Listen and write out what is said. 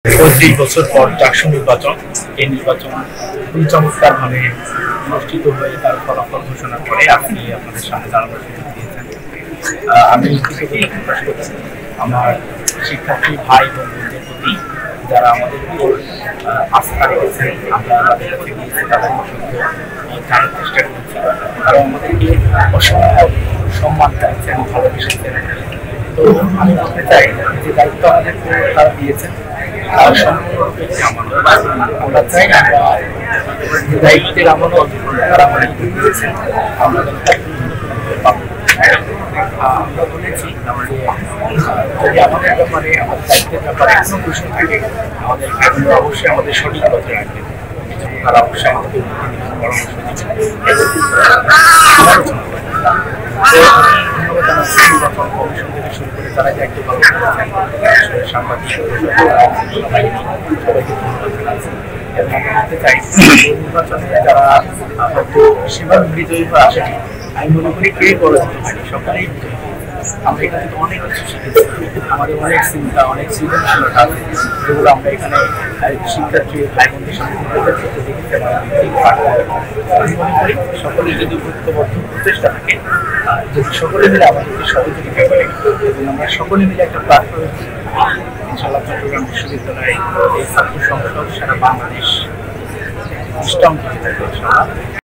৩৫ বছর পর ডাকসু নির্বাচন, এই নির্বাচন খুবই চমৎকারভাবে অনুষ্ঠিত হয়ে তার ফলাফল ঘোষণার পরে আপনি আপনাদের সামনে দাঁড়ানোর সুযোগ দিয়েছেন। আমি কৃতজ্ঞতা প্রকাশ করছি আমার শিক্ষার্থী ভাই বোনদের প্রতি, যারা আমাদের উপর আস্থা রেখেছেন। আমরা তাদের কাছে গিয়েছি, তাদের অসংখ্য জানার চেষ্টা করেছি। তারা আমাদেরকে অসংখ্য সম্মান দিয়েছেন, ভালোবেসেছেন। তো আমি বলতে চাই যে দায়িত্ব আমাদেরকে তারা দিয়েছেন সম্পূর্ণরূপে একটি আমানত। আমরা চাই আমরা যে দায়িত্বের আমানত তারা আমাদেরকে দিয়েছেন, আমরা পাবো। আমরা বলেছি যে যদি আমাদের ব্যাপারে, আমাদের দায়িত্বের ব্যাপারে কোনো প্রশ্ন থাকে, আমাদের অবশ্যই আমাদের সঠিক পথে রাখবেন। তারা অবশ্যই আমাদের পরামর্শ দিচ্ছেন। কমিশন থেকে শুরু করে তারা যে একটি ভালো সাংবাদিক সবাইকে এবং আমি বলতে চাই নির্বাচনে যারা হয়তো সেভাবে বিজয়ী হয়ে আসেনি, আমি মনে করি কে পরাজিত হয়নি, সকলেই বিজয়ী। আমরা এখান থেকে অনেক কিছু শিখেছি, আমাদের অনেক চিন্তা, অনেক সৃজনশীলতা আছে, যেগুলো আমরা এখানে শিক্ষার্থী ভাই বোনদের সাথে দেখতে আমি মনে করি সকলেই যদি ঐক্যবদ্ধ প্রচেষ্টা থাকে, যদি সকলে মিলে আমাদেরকে সহযোগিতা করে এবং আমরা সকলে মিলে একটা প্ল্যাটফর্মে ইনশাআল্লাহ চট্টগ্রাম বিশ্ববিদ্যালয়ে এই ছাত্র সংসদ সারা বাংলাদেশ স্ট্রং হয়ে থাকবে।